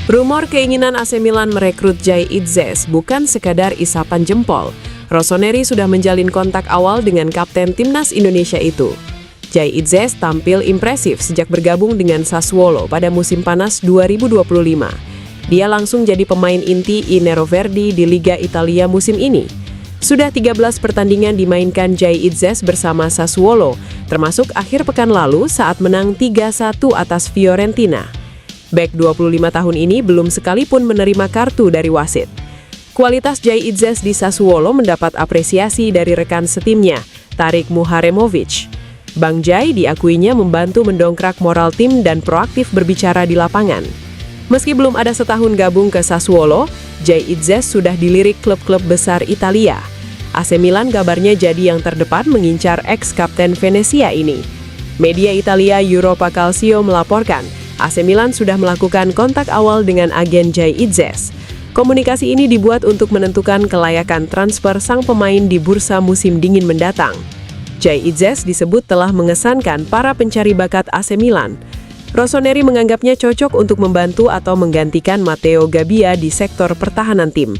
Rumor keinginan AC Milan merekrut Jay Itzes bukan sekadar isapan jempol. Rossoneri sudah menjalin kontak awal dengan kapten timnas Indonesia itu. Jay Itzes tampil impresif sejak bergabung dengan Sassuolo pada musim panas 2025. Dia langsung jadi pemain inti I Neroverdi di Liga Italia musim ini. Sudah 13 pertandingan dimainkan Jay Itzes bersama Sassuolo, termasuk akhir pekan lalu saat menang 3-1 atas Fiorentina. Bek 25 tahun ini belum sekalipun menerima kartu dari wasit. Kualitas Jay Itzes di Sassuolo mendapat apresiasi dari rekan setimnya, Tarik Muharemovic. Bang Jay diakuinya membantu mendongkrak moral tim dan proaktif berbicara di lapangan. Meski belum ada setahun gabung ke Sassuolo, Jay Itzes sudah dilirik klub-klub besar Italia. AC Milan kabarnya jadi yang terdepan mengincar ex-kapten Venezia ini. Media Italia Europa Calcio melaporkan, AC Milan sudah melakukan kontak awal dengan agen Jay Itzes. Komunikasi ini dibuat untuk menentukan kelayakan transfer sang pemain di bursa musim dingin mendatang. Jay Itzes disebut telah mengesankan para pencari bakat AC Milan. Rossoneri menganggapnya cocok untuk membantu atau menggantikan Matteo Gabbia di sektor pertahanan tim.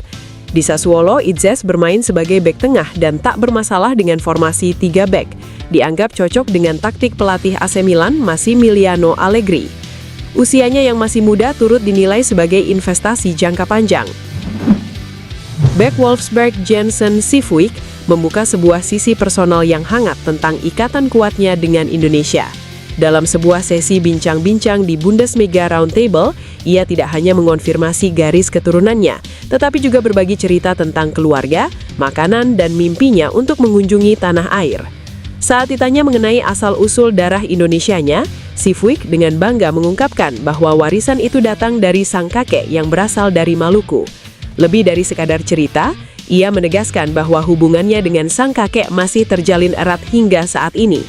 Di Sassuolo, Itzes bermain sebagai bek tengah dan tak bermasalah dengan formasi 3 bek. Dianggap cocok dengan taktik pelatih AC Milan, Massimiliano Allegri. Usianya yang masih muda turut dinilai sebagai investasi jangka panjang. Bek Wolfsburg Jensen Sifwik membuka sebuah sisi personal yang hangat tentang ikatan kuatnya dengan Indonesia. Dalam sebuah sesi bincang-bincang di Bundesliga Roundtable, ia tidak hanya mengonfirmasi garis keturunannya, tetapi juga berbagi cerita tentang keluarga, makanan, dan mimpinya untuk mengunjungi tanah air. Saat ditanya mengenai asal-usul darah Indonesianya, Sifwik dengan bangga mengungkapkan bahwa warisan itu datang dari sang kakek yang berasal dari Maluku. Lebih dari sekadar cerita, ia menegaskan bahwa hubungannya dengan sang kakek masih terjalin erat hingga saat ini.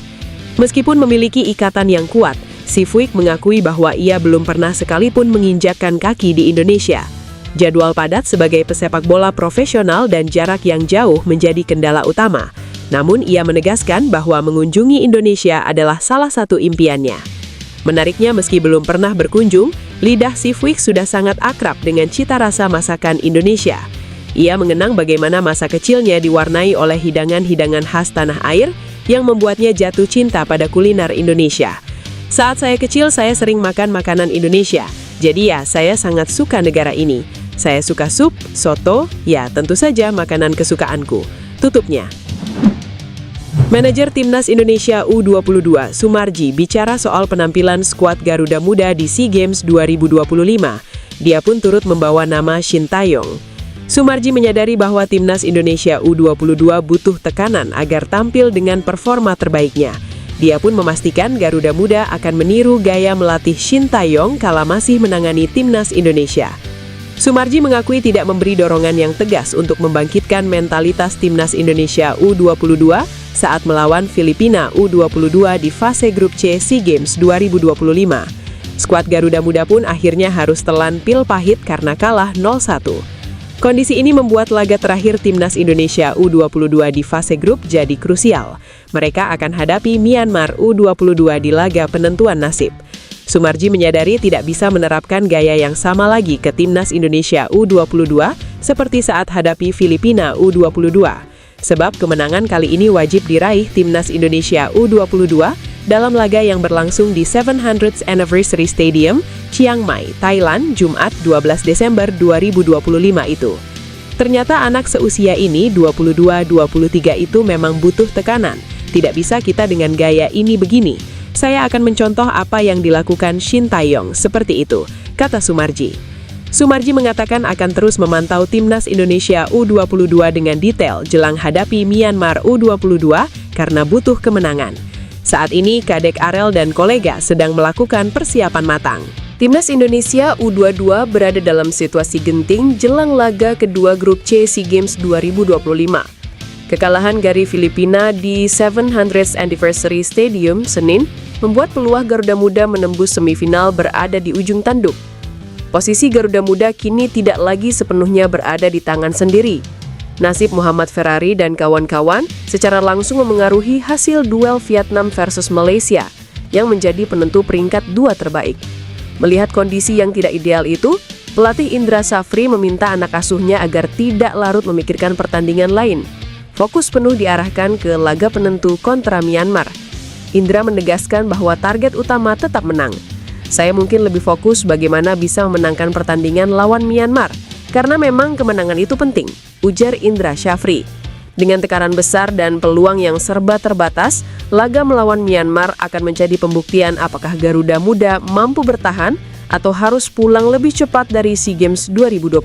Meskipun memiliki ikatan yang kuat, Sifwik mengakui bahwa ia belum pernah sekalipun menginjakkan kaki di Indonesia. Jadwal padat sebagai pesepak bola profesional dan jarak yang jauh menjadi kendala utama. Namun ia menegaskan bahwa mengunjungi Indonesia adalah salah satu impiannya. Menariknya, meski belum pernah berkunjung, lidah Sifwik sudah sangat akrab dengan cita rasa masakan Indonesia. Ia mengenang bagaimana masa kecilnya diwarnai oleh hidangan-hidangan khas tanah air yang membuatnya jatuh cinta pada kuliner Indonesia. Saat saya kecil, saya sering makan makanan Indonesia. Jadi ya, saya sangat suka negara ini. Saya suka sup, soto, ya tentu saja makanan kesukaanku. Tutupnya. Manajer Timnas Indonesia U22, Sumarji, bicara soal penampilan skuad Garuda Muda di SEA Games 2025. Dia pun turut membawa nama Shin Tae-yong. Sumarji menyadari bahwa Timnas Indonesia U22 butuh tekanan agar tampil dengan performa terbaiknya. Dia pun memastikan Garuda Muda akan meniru gaya melatih Shin Tae-yong kala masih menangani Timnas Indonesia. Sumarji mengakui tidak memberi dorongan yang tegas untuk membangkitkan mentalitas Timnas Indonesia U22 saat melawan Filipina U22 di fase grup C SEA Games 2025. Skuad Garuda Muda pun akhirnya harus telan pil pahit karena kalah 0-1. Kondisi ini membuat laga terakhir Timnas Indonesia U22 di fase grup jadi krusial. Mereka akan hadapi Myanmar U22 di laga penentuan nasib. Sumarji menyadari tidak bisa menerapkan gaya yang sama lagi ke Timnas Indonesia U22 seperti saat hadapi Filipina U22. Sebab kemenangan kali ini wajib diraih Timnas Indonesia U22 dalam laga yang berlangsung di 700th Anniversary Stadium, Chiang Mai, Thailand, Jumat 12 Desember 2025 itu. Ternyata anak seusia ini, 22-23 itu memang butuh tekanan. Tidak bisa kita dengan gaya ini begini. Saya akan mencontoh apa yang dilakukan Shin Tae-yong, seperti itu, kata Sumarji. Sumarji mengatakan akan terus memantau Timnas Indonesia U22 dengan detail jelang hadapi Myanmar U22 karena butuh kemenangan. Saat ini, Kadek Arel dan kolega sedang melakukan persiapan matang. Timnas Indonesia U22 berada dalam situasi genting jelang laga kedua grup C SEA Games 2025. Kekalahan dari Filipina di 700th Anniversary Stadium, Senin, membuat peluang Garuda Muda menembus semifinal berada di ujung tanduk. Posisi Garuda Muda kini tidak lagi sepenuhnya berada di tangan sendiri. Nasib Muhammad Ferrari dan kawan-kawan secara langsung memengaruhi hasil duel Vietnam versus Malaysia yang menjadi penentu peringkat 2 terbaik. Melihat kondisi yang tidak ideal itu, Pelatih Indra Safri meminta anak asuhnya agar tidak larut memikirkan pertandingan lain. Fokus penuh diarahkan ke laga penentu kontra Myanmar. Indra menegaskan bahwa target utama tetap menang. Saya mungkin lebih fokus bagaimana bisa memenangkan pertandingan lawan Myanmar, karena memang kemenangan itu penting, ujar Indra Safri. Dengan tekanan besar dan peluang yang serba terbatas, laga melawan Myanmar akan menjadi pembuktian apakah Garuda Muda mampu bertahan atau harus pulang lebih cepat dari SEA Games 2025.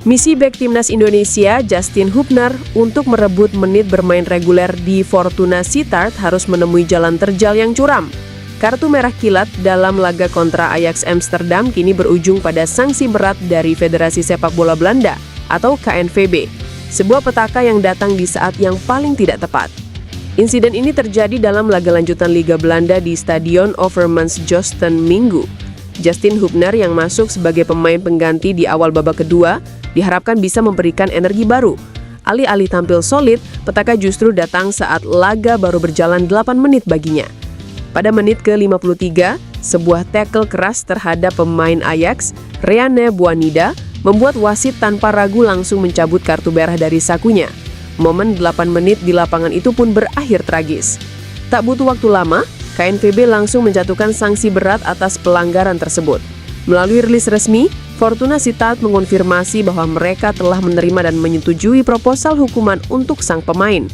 Misi bek timnas Indonesia, Justin Hubner, untuk merebut menit bermain reguler di Fortuna Sittard harus menemui jalan terjal yang curam. Kartu merah kilat dalam laga kontra Ajax Amsterdam kini berujung pada sanksi berat dari Federasi Sepak Bola Belanda atau KNVB, sebuah petaka yang datang di saat yang paling tidak tepat. Insiden ini terjadi dalam laga lanjutan Liga Belanda di Stadion Overmans-Josten Minggu. Justin Hubner yang masuk sebagai pemain pengganti di awal babak kedua diharapkan bisa memberikan energi baru. Alih-alih tampil solid, petaka justru datang saat laga baru berjalan 8 menit baginya. Pada menit ke-53, sebuah tackle keras terhadap pemain Ajax, Reane Buanida, membuat wasit tanpa ragu langsung mencabut kartu merah dari sakunya. Momen 8 menit di lapangan itu pun berakhir tragis. Tak butuh waktu lama, KNVB langsung menjatuhkan sanksi berat atas pelanggaran tersebut. Melalui rilis resmi, Fortuna Sittard mengonfirmasi bahwa mereka telah menerima dan menyetujui proposal hukuman untuk sang pemain.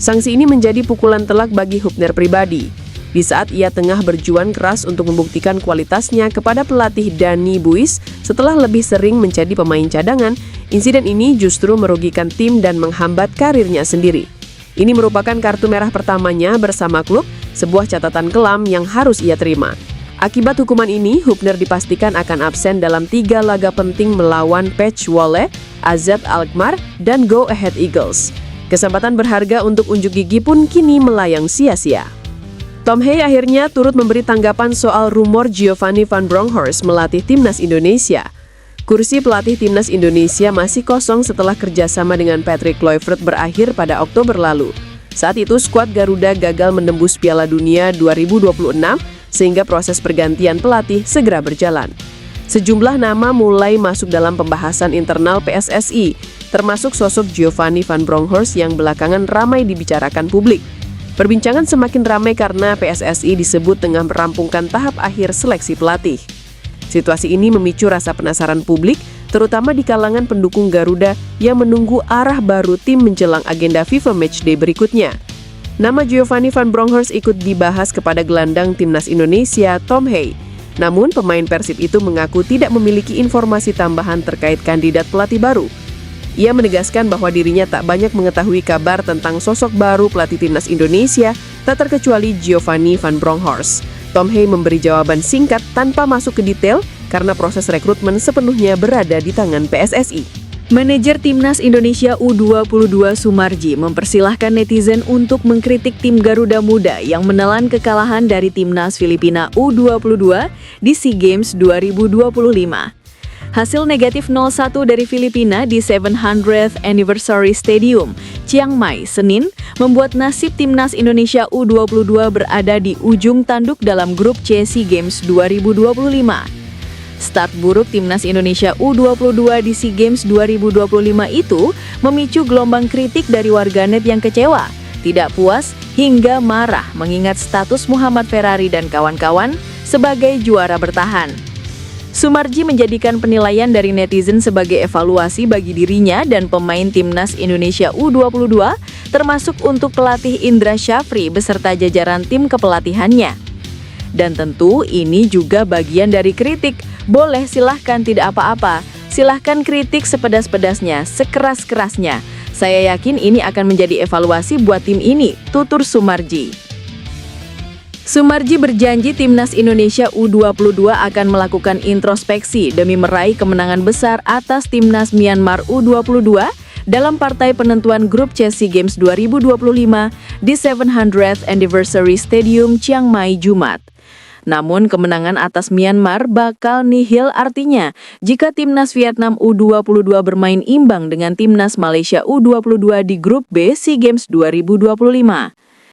Sanksi ini menjadi pukulan telak bagi Hubner pribadi. Di saat ia tengah berjuang keras untuk membuktikan kualitasnya kepada pelatih Danny Buis setelah lebih sering menjadi pemain cadangan, insiden ini justru merugikan tim dan menghambat karirnya sendiri. Ini merupakan kartu merah pertamanya bersama klub, sebuah catatan kelam yang harus ia terima. Akibat hukuman ini, Hubner dipastikan akan absen dalam 3 laga penting melawan Pech Wolle, AZ Alkmaar, dan Go Ahead Eagles. Kesempatan berharga untuk unjuk gigi pun kini melayang sia-sia. Tom Hey akhirnya turut memberi tanggapan soal rumor Giovanni van Bronckhorst melatih timnas Indonesia. Kursi pelatih timnas Indonesia masih kosong setelah kerjasama dengan Patrick Kluivert berakhir pada Oktober lalu. Saat itu skuad Garuda gagal menembus Piala Dunia 2026 sehingga proses pergantian pelatih segera berjalan. Sejumlah nama mulai masuk dalam pembahasan internal PSSI, termasuk sosok Giovanni van Bronckhorst yang belakangan ramai dibicarakan publik. Perbincangan semakin ramai karena PSSI disebut tengah merampungkan tahap akhir seleksi pelatih. Situasi ini memicu rasa penasaran publik, terutama di kalangan pendukung Garuda yang menunggu arah baru tim menjelang agenda FIFA Matchday berikutnya. Nama Giovanni van Bronckhorst ikut dibahas kepada gelandang timnas Indonesia, Tom Hey. Namun, pemain Persib itu mengaku tidak memiliki informasi tambahan terkait kandidat pelatih baru. Ia menegaskan bahwa dirinya tak banyak mengetahui kabar tentang sosok baru pelatih timnas Indonesia, tak terkecuali Giovanni van Bronckhorst. Tom Hey memberi jawaban singkat tanpa masuk ke detail karena proses rekrutmen sepenuhnya berada di tangan PSSI. Manajer Timnas Indonesia U22 Sumarji mempersilahkan netizen untuk mengkritik tim Garuda Muda yang menelan kekalahan dari Timnas Filipina U22 di SEA Games 2025. Hasil negatif 0-1 dari Filipina di 700th Anniversary Stadium, Chiang Mai, Senin, membuat nasib Timnas Indonesia U22 berada di ujung tanduk dalam grup C SEA Games 2025. Start buruk Timnas Indonesia U22 di SEA Games 2025 itu memicu gelombang kritik dari warganet yang kecewa, tidak puas, hingga marah mengingat status Muhammad Ferrari dan kawan-kawan sebagai juara bertahan. Sumarji menjadikan penilaian dari netizen sebagai evaluasi bagi dirinya dan pemain Timnas Indonesia U22, termasuk untuk pelatih Indra Safri beserta jajaran tim kepelatihannya. Dan tentu ini juga bagian dari kritik. Boleh, silahkan, tidak apa-apa. Silahkan kritik sepedas-pedasnya, sekeras-kerasnya. Saya yakin ini akan menjadi evaluasi buat tim ini, tutur Sumarji. Sumarji berjanji Timnas Indonesia U22 akan melakukan introspeksi demi meraih kemenangan besar atas Timnas Myanmar U22 dalam partai penentuan grup C SEA Games 2025 di 700th Anniversary Stadium Chiang Mai Jumat. Namun kemenangan atas Myanmar bakal nihil artinya jika Timnas Vietnam U22 bermain imbang dengan Timnas Malaysia U22 di grup B SEA Games 2025.